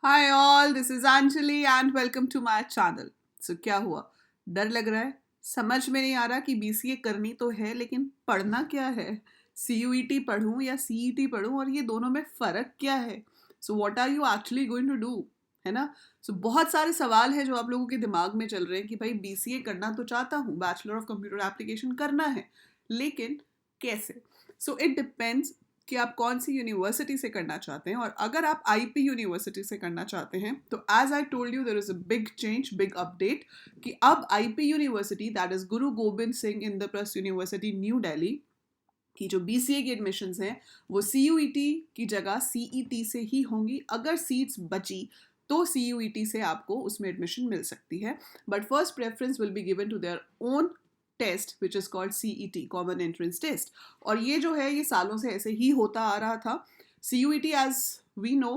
Hi all, this is Anjali and welcome to my channel. So क्या हुआ? डर लग रहा है? समझ में नहीं आ रहा कि बीसीए करनी तो है लेकिन पढ़ना क्या है? सीयूईटी पढूं या सीईटी पढूं और ये दोनों में फ़र्क क्या है? So what are you actually going to do? है ना? सो बहुत सारे सवाल हैं जो आप लोगों के दिमाग में चल रहे हैं कि भाई बीसीए करना तो चाहता हूँ, बैचलर ऑफ कंप्यूटर एप्लीकेशन करना है, लेकिन कैसे? सो इट डिपेंड्स कि आप कौन सी यूनिवर्सिटी से करना चाहते हैं। और अगर आप आईपी यूनिवर्सिटी से करना चाहते हैं तो as I told you there is a big change, big update कि अब IP university, that is Guru Gobind Singh Indraprastha university New Delhi की जो बीसीए की एडमिशन्स हैं वो सीयूईटी की जगह सीईटी से ही होंगी। अगर सीट्स बची तो सीयूईटी से आपको उसमें एडमिशन मिल सकती है, but first preference will be given to their own test which is called CET, common entrance test. और ये जो है ये सालों से ऐसे ही होता आ रहा था। CUET as we know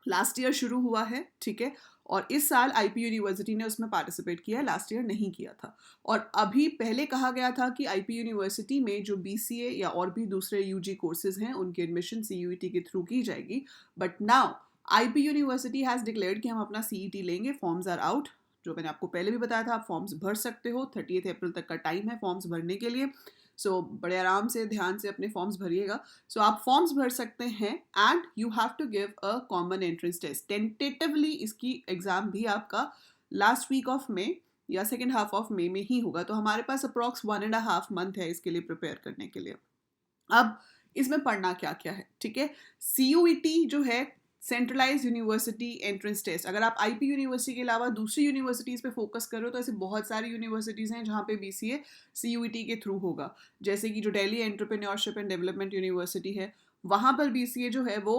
last year शुरू हुआ है, ठीक है, और इस साल आईपी यूनिवर्सिटी ने उसमें पार्टिसिपेट किया, लास्ट ईयर नहीं किया था। और अभी पहले कहा गया था कि आईपी यूनिवर्सिटी में जो बीसीए या और भी दूसरे यूजी कोर्सेज हैं उनकी एडमिशन सीयूईटी के थ्रू की जाएगी, but now IP university has declared कि हम अपना सीईटी लेंगे। फॉर्म्स आर आउट, जो मैंने आपको पहले भी बताया था, आप फॉर्म्स भर सकते हो। 30 अप्रैल तक का टाइम है फॉर्म्स भरने के लिए। सो बड़े आराम से ध्यान से अपने फॉर्म्स भरिएगा। सो आप फॉर्म्स भर सकते हैं and you have to give a common entrance test. Tentatively इसकी एग्जाम भी आपका लास्ट वीक ऑफ मे या सेकेंड हाफ ऑफ मे में ही होगा। तो हमारे पास अप्रॉक्स 1.5 मंथ है इसके लिए प्रिपेयर करने के लिए। अब इसमें पढ़ना क्या क्या है, ठीक है? सीयूईटी जो है सेंट्रलाइज यूनिवर्सिटी एंट्रेंस टेस्ट। अगर आप आईपी यूनिवर्सिटी के अलावा दूसरी यूनिवर्सिटीज़ पे फोकस कर रहे हो तो ऐसे बहुत सारी यूनिवर्सिटीज़ हैं जहाँ पे बीसीए सीयूईटी के थ्रू होगा। जैसे कि जो Delhi entrepreneurship and development university है, वहाँ पर बीसीए जो है वो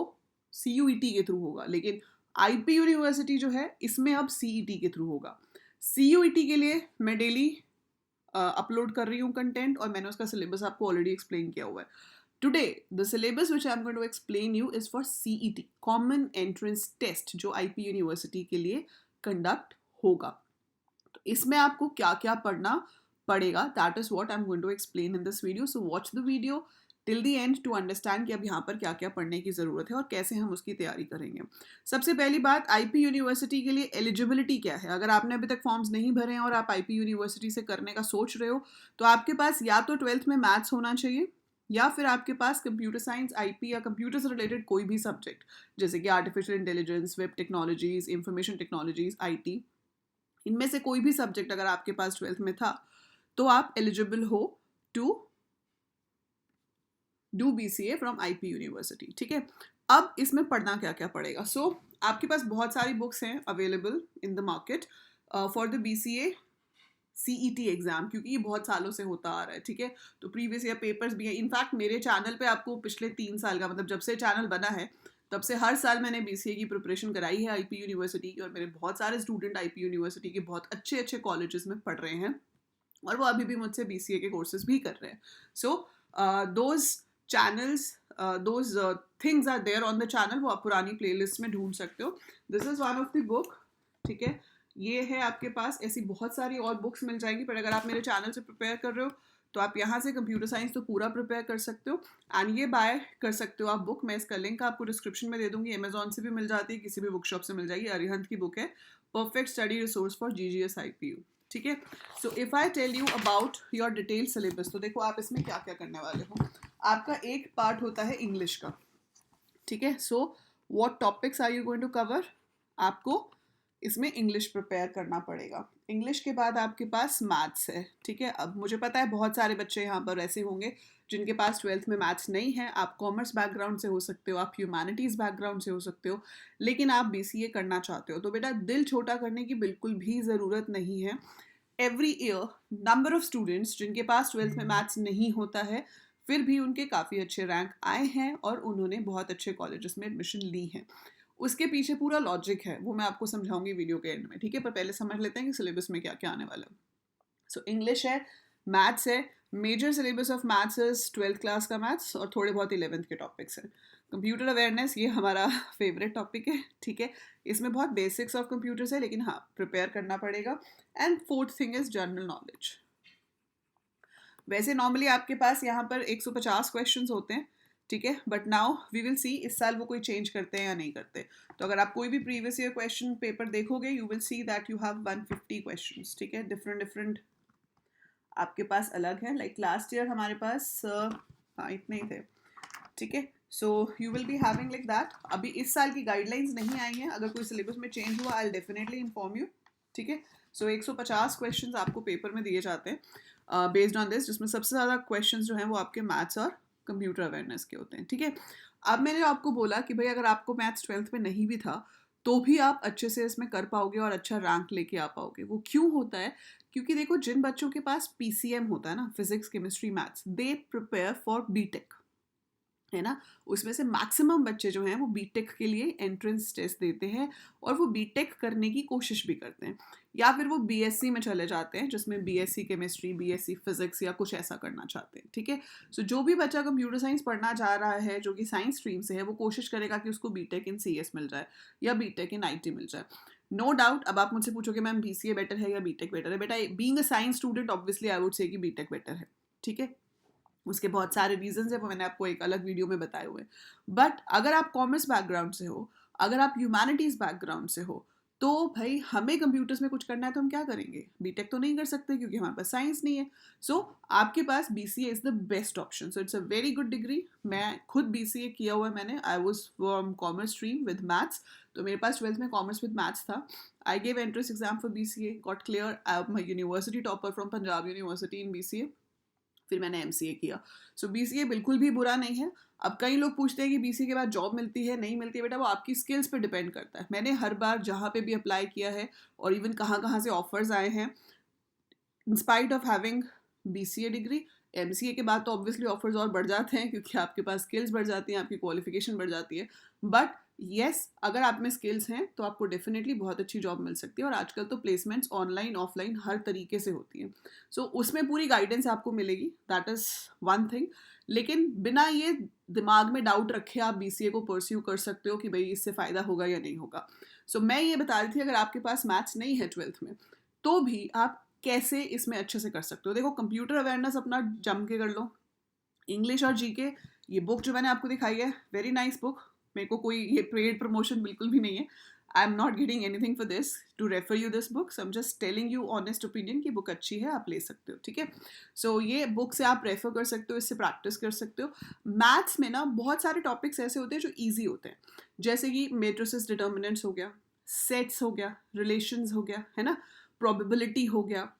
सीयूईटी के थ्रू होगा, लेकिन आईपी यूनिवर्सिटी जो है इसमें अब सीईटी के थ्रू होगा। सीयूईटी के लिए मैं डेली अपलोड कर रही हूँ कंटेंट और मैंने उसका सिलेबस आपको ऑलरेडी एक्सप्लेन किया हुआ है। Today, the syllabus which I'm going to explain you is for CET, Common Entrance Test, जो IP यूनिवर्सिटी के लिए कंडक्ट होगा। तो इसमें आपको क्या क्या पढ़ना पड़ेगा, that is what I am going to explain in this video. So watch the video till the end to understand कि अब यहाँ पर क्या क्या पढ़ने की ज़रूरत है और कैसे हम उसकी तैयारी करेंगे। सबसे पहली बात, आईपी यूनिवर्सिटी के लिए एलिजिबिलिटी क्या है। अगर आपने अभी तक फॉर्म्स नहीं भरे हैं और आप आईपी यूनिवर्सिटी से करने का सोच रहे हो तो आपके पास या तो 12th में मैथ्स होना चाहिए या फिर आपके पास कंप्यूटर साइंस, आईपी या कंप्यूटर से रिलेटेड कोई भी सब्जेक्ट, जैसे कि artificial intelligence, web technologies, information technologies, IT, इनमें से कोई भी सब्जेक्ट अगर आपके पास 12th में था तो आप एलिजिबल हो to do BCA from IP university, ठीक है? अब इसमें पढ़ना क्या क्या पड़ेगा। आपके पास बहुत सारी बुक्स हैं available in the market for the BCA CET exam, क्योंकि ये बहुत सालों से होता आ रहा है, ठीक है? तो प्रीवियस ईयर पेपर्स भी हैं। इनफैक्ट मेरे चैनल पे आपको पिछले 3 साल का, मतलब जब से चैनल बना है तब से हर साल मैंने बीसीए की प्रिपरेशन कराई है आईपी यूनिवर्सिटी की, और मेरे बहुत सारे स्टूडेंट आईपी यूनिवर्सिटी के बहुत अच्छे अच्छे कॉलेजेस में पढ़ रहे हैं और वो अभी भी मुझसे बीसीए के कोर्सेज भी कर रहे हैं। So those channels, those things are there on the channel, वो आप पुरानी प्लेलिस्ट में ढूंढ सकते हो। This is one of the book, ठीक है? ये है आपके पास। ऐसी बहुत सारी और बुक्स मिल जाएंगी, पर अगर आप मेरे चैनल से प्रिपेयर कर रहे हो तो आप यहाँ से कंप्यूटर साइंस तो पूरा प्रिपेयर कर सकते हो एंड ये बाय कर सकते हो आप बुक। मैं इसका लिंक आपको डिस्क्रिप्शन में दे दूंगी। अमेजॉन से भी मिल जाती है, किसी भी बुक शॉप से मिल जाएगी। अरिहंत की बुक है, perfect study resource for GGS IPU, ठीक है? So if I tell you about your detail syllabus, तो देखो आप इसमें क्या क्या करने वाले हो। आपका एक पार्ट होता है इंग्लिश का, ठीक है? So what topics are you going to cover? आपको इसमें इंग्लिश प्रिपेयर करना पड़ेगा। इंग्लिश के बाद आपके पास मैथ्स है, ठीक है? अब मुझे पता है बहुत सारे बच्चे यहाँ पर ऐसे होंगे जिनके पास 12th में मैथ्स नहीं है। आप कॉमर्स बैकग्राउंड से हो सकते हो, आप ह्यूमैनिटीज़ बैकग्राउंड से हो सकते हो, लेकिन आप बीसीए करना चाहते हो तो बेटा दिल छोटा करने की बिल्कुल भी ज़रूरत नहीं है। Every year number of students जिनके पास 12th में मैथ्स नहीं होता है फिर भी उनके काफ़ी अच्छे रैंक आए हैं और उन्होंने बहुत अच्छे कॉलेजेस में एडमिशन ली है। उसके पीछे पूरा लॉजिक है, वो मैं आपको समझाऊंगी वीडियो के एंड में, ठीक है? पर पहले समझ लेते हैं कि सिलेबस में क्या क्या आने वाला है। सो इंग्लिश है, मैथ्स है। Major syllabus of maths is 12th class का मैथ्स और थोड़े बहुत 11th के टॉपिक्स हैं। कंप्यूटर अवेयरनेस ये हमारा फेवरेट टॉपिक है, ठीक है? इसमें बहुत बेसिक्स ऑफ कंप्यूटर्स है, लेकिन हाँ प्रिपेयर करना पड़ेगा। And fourth thing is general knowledge. वैसे नॉर्मली आपके पास यहाँ पर 150 क्वेश्चंस होते हैं, ठीक है, but now we will see इस साल वो कोई चेंज करते हैं या नहीं करते। तो अगर आप कोई भी प्रीवियस ईयर क्वेश्चन पेपर देखोगे you will see that you have 150 questions, ठीक है, डिफरेंट आपके पास अलग है। लाइक लास्ट ईयर हमारे पास हाँ इतने ही थे, ठीक है। So you will be having like that. अभी इस साल की गाइडलाइंस नहीं आई हैं, अगर कोई सिलेबस में चेंज हुआ I will definitely inform you, ठीक है। सो 150 क्वेश्चंस आपको पेपर में दिए जाते हैं बेस्ड ऑन दिस, जिसमें सबसे ज़्यादा क्वेश्चंस जो हैं वो आपके मैथ्स और कंप्यूटर अवेयरनेस के होते हैं, ठीक है। अब मैंने आपको बोला कि भाई अगर आपको मैथ्स 12th में नहीं भी था तो भी आप अच्छे से इसमें कर पाओगे और अच्छा रैंक लेके आ पाओगे। वो क्यों होता है? क्योंकि देखो जिन बच्चों के पास पीसीएम होता है ना, physics chemistry maths, they prepare for BTech, है ना। उसमें से मैक्सिमम बच्चे जो हैं वो बीटेक के लिए एंट्रेंस टेस्ट देते हैं और वो बीटेक करने की कोशिश भी करते हैं, या फिर वो बीएससी में चले जाते हैं जिसमें बीएससी केमिस्ट्री, बीएससी फिजिक्स या कुछ ऐसा करना चाहते हैं, ठीक है। सो जो भी बच्चा कंप्यूटर साइंस पढ़ना चाह रहा है जो कि साइंस स्ट्रीम से है, वो कोशिश करेगा कि उसको बीटेक इन सीएस मिल जाए या बीटेक इन आईटी मिल जाए। नो डाउट अब आप मुझसे पूछोगे मैम बीसीए बेटर है या बीटेक बेटर है, बेटा being a science student obviously I would say कि बीटेक बेटर है, ठीक है। उसके बहुत सारे रीजंस है, वो मैंने आपको एक अलग वीडियो में बताए हुए। बट अगर आप कॉमर्स बैकग्राउंड से हो, अगर आप ह्यूमैनिटीज़ बैकग्राउंड से हो, तो भाई हमें कंप्यूटर्स में कुछ करना है तो हम क्या करेंगे? बीटेक तो नहीं कर सकते क्योंकि हमारे पास साइंस नहीं है। सो आपके पास BCA is the best option. So it's a very good degree. मैं खुद बीसीए किया हुआ है मैंने। I was from commerce stream with maths, तो मेरे पास 12th में कॉमर्स विद मैथ्स था। I gave entrance exam for BCA, got clear. I am university topper from Punjab university in BCA. फिर मैंने एमसीए किया। सो बीसीए बिल्कुल भी बुरा नहीं है। अब कई लोग पूछते हैं कि बीसीए के बाद जॉब मिलती है नहीं मिलती है, बेटा वो आपकी स्किल्स पे डिपेंड करता है। मैंने हर बार जहाँ पे भी अप्लाई किया है और इवन कहाँ कहाँ से ऑफर्स आए हैं, in spite of having BCA degree, MCA के बाद तो ऑब्वियसली ऑफर्स और बढ़ जाते हैं क्योंकि आपके पास स्किल्स बढ़ जाती हैं, आपकी क्वालिफिकेशन बढ़ जाती है। बट येस, अगर आप में स्किल्स हैं तो आपको डेफिनेटली बहुत अच्छी जॉब मिल सकती है। और आजकल तो प्लेसमेंट्स ऑनलाइन ऑफलाइन हर तरीके से होती हैं। सो उसमें पूरी गाइडेंस आपको मिलेगी, दैट इज़ वन थिंग। लेकिन बिना ये दिमाग में डाउट रखे आप बीसीए को परस्यू कर सकते हो कि भाई इससे फ़ायदा होगा या नहीं होगा। सो मैं ये बता रही थी अगर आपके पास मैथ्स नहीं है 12th में तो भी आप कैसे इसमें अच्छे से कर सकते हो। देखो कंप्यूटर अवेयरनेस अपना जम के कर लो। इंग्लिश और जीके, ये बुक जो मैंने आपको दिखाई है वेरी नाइस बुक। मेरे को कोई ये पेड प्रमोशन बिल्कुल भी नहीं है। I am not getting anything for this to refer you this book. So I am just telling you honest opinion कि बुक अच्छी है, आप ले सकते हो, ठीक है। सो ये बुक से आप रेफर कर सकते हो, इससे प्रैक्टिस कर सकते हो। मैथ्स में ना बहुत सारे टॉपिक्स ऐसे होते हैं जो ईजी होते हैं, जैसे कि मेट्रिसेस डिटर्मिनेंट्स हो गया, सेट्स हो गया, रिलेशंस हो गया, है ना, प्रोबेबिलिटी हो गया,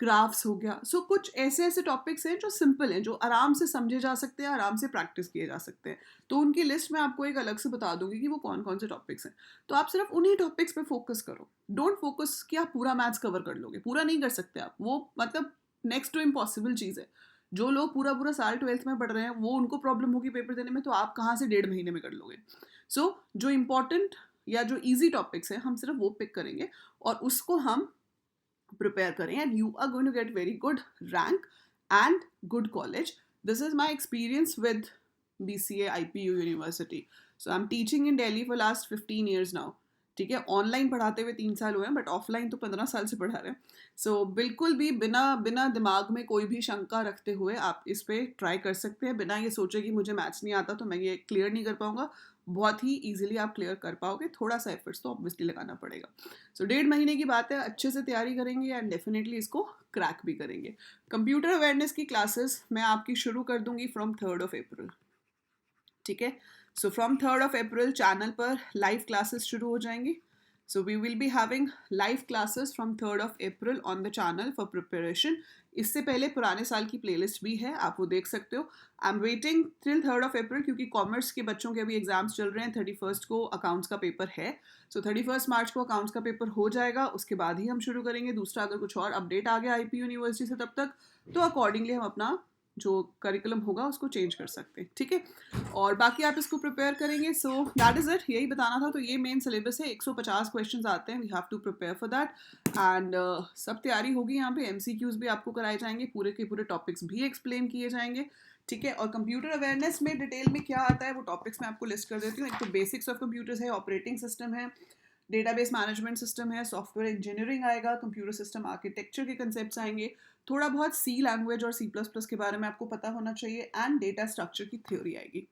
ग्राफ्स हो गया। सो कुछ ऐसे ऐसे टॉपिक्स हैं जो सिंपल हैं, जो आराम से समझे जा सकते हैं, आराम से प्रैक्टिस किए जा सकते हैं। तो उनकी लिस्ट मैं आपको एक अलग से बता दूंगी कि वो कौन कौन से टॉपिक्स हैं। तो आप सिर्फ उन्हीं टॉपिक्स पे फोकस करो। डोंट फोकस कि आप पूरा मैथ्स कवर कर लोगे, पूरा नहीं कर सकते आप, वो मतलब नेक्स्ट टू इम्पॉसिबल चीज़ है। जो लोग पूरा पूरा साल 12th में पढ़ रहे हैं वो उनको प्रॉब्लम होगी पेपर देने में, तो आप कहाँ से 1.5 महीने में कर लोगे। सो जो इम्पोर्टेंट या जो ईजी टॉपिक्स हैं हम सिर्फ वो पिक करेंगे और उसको हम prepare करें, and you are going to get very good rank and good college. This is my experience with BCA IPU University. So I'm teaching in Delhi for last 15 years now. ठीक है, online पढ़ाते हुए 3 साल हुए हैं, but offline तो 15 साल से पढ़ा रहे हैं। सो बिल्कुल भी बिना बिना दिमाग में कोई भी शंका रखते हुए आप इस पे ट्राई कर सकते हैं, बिना ये सोचे कि मुझे मैथ्स नहीं आता तो मैं ये क्लियर नहीं कर पाऊंगा। बहुत ही ईजिली आप क्लियर कर पाओगे, थोड़ा सा एफर्ट्स तो ऑब्वियसली लगाना पड़ेगा। सो 1.5 महीने की बात है, अच्छे से तैयारी करेंगे एंड डेफिनेटली इसको क्रैक भी करेंगे। कंप्यूटर अवेयरनेस की क्लासेस मैं आपकी शुरू कर दूंगी फ्रॉम 3rd of April, ठीक है। So from 3rd of April channel पर लाइव क्लासेस शुरू हो जाएंगी। So we will be having live classes from 3rd of April on the channel for preparation. इससे पहले पुराने साल की प्लेलिस्ट भी है, आप वो देख सकते हो। I am waiting till 3rd of April क्योंकि कॉमर्स के बच्चों के अभी एग्जाम्स चल रहे हैं। 31st को अकाउंट्स का पेपर है। सो 31st मार्च को अकाउंट्स का पेपर हो जाएगा, उसके बाद ही हम शुरू करेंगे। दूसरा अगर कुछ और अपडेट आ गया IPU यूनिवर्सिटी से तब तक, तो अकॉर्डिंगली हम अपना जो करिकुलम होगा उसको चेंज कर सकते हैं, ठीक है। और बाकी आप इसको प्रिपेयर करेंगे। सो दैट इज़ इट, यही बताना था। तो ये मेन सिलेबस है, 150 क्वेश्चंस आते हैं, we have to prepare for that. And सब तैयारी होगी। यहाँ पे MCQs भी आपको कराए जाएंगे, पूरे के पूरे टॉपिक्स भी एक्सप्लेन किए जाएंगे, ठीक है। और कंप्यूटर अवेयरनेस में डिटेल में क्या आता है वो टॉपिक्स मैं आपको लिस्ट कर देती हूँ। एक तो बेसिक्स ऑफ कंप्यूटर्स है, ऑपरेटिंग सिस्टम है, डेटाबेस मैनेजमेंट सिस्टम है, सॉफ्टवेयर इंजीनियरिंग आएगा, कंप्यूटर सिस्टम आर्किटेक्चर के कंसेप्ट्स आएंगे, थोड़ा बहुत C लैंग्वेज और C++ के बारे में आपको पता होना चाहिए, एंड डेटा स्ट्रक्चर की थ्योरी आएगी।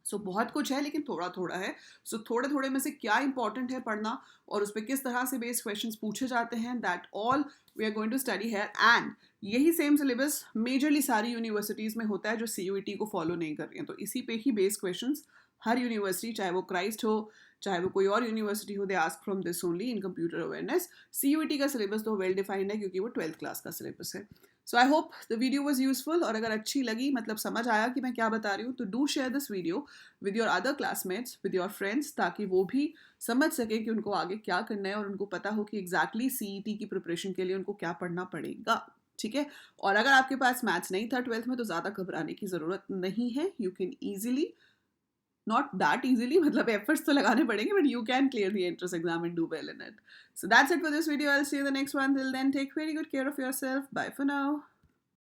सो बहुत कुछ है लेकिन थोड़ा थोड़ा है. सो थोड़े थोड़े में से क्या इंपॉर्टेंट है पढ़ना और उस पर किस तरह से बेस्ड क्वेश्चंस पूछे जाते हैं, that all we are going to study है. एंड यही सेम सिलेबस मेजरली सारी यूनिवर्सिटीज़ में होता है जो CUET को फॉलो नहीं कर रही हैं. तो इसी पे ही बेस्ड क्वेश्चंस हर यूनिवर्सिटी, चाहे वो क्राइस्ट हो चाहे वो कोई और यूनिवर्सिटी हो, they ask from this only in computer awareness. CUET का सिलेबस तो वेल डिफाइंड है क्योंकि वो 12th क्लास का सिलेबस है. So I hope the video was useful, और अगर अच्छी लगी, मतलब समझ आया कि मैं क्या बता रही हूँ, तो do share this video with your other classmates, with your friends, ताकि वो भी समझ सके कि उनको आगे क्या करना है और उनको पता हो कि एग्जैक्टली CET की प्रिपरेशन के लिए उनको क्या पढ़ना पड़ेगा. ठीक है. और अगर आपके पास मैथ्स नहीं था 12th में तो ज़्यादा घबराने की ज़रूरत नहीं है. You can easily, not that easily, मतलब efforts तो लगाने पड़ेंगे, but you can clear the entrance exam and do well in it. So that's it for this video. I'll see you in the next one. Till then, take very good care of yourself. Bye for now.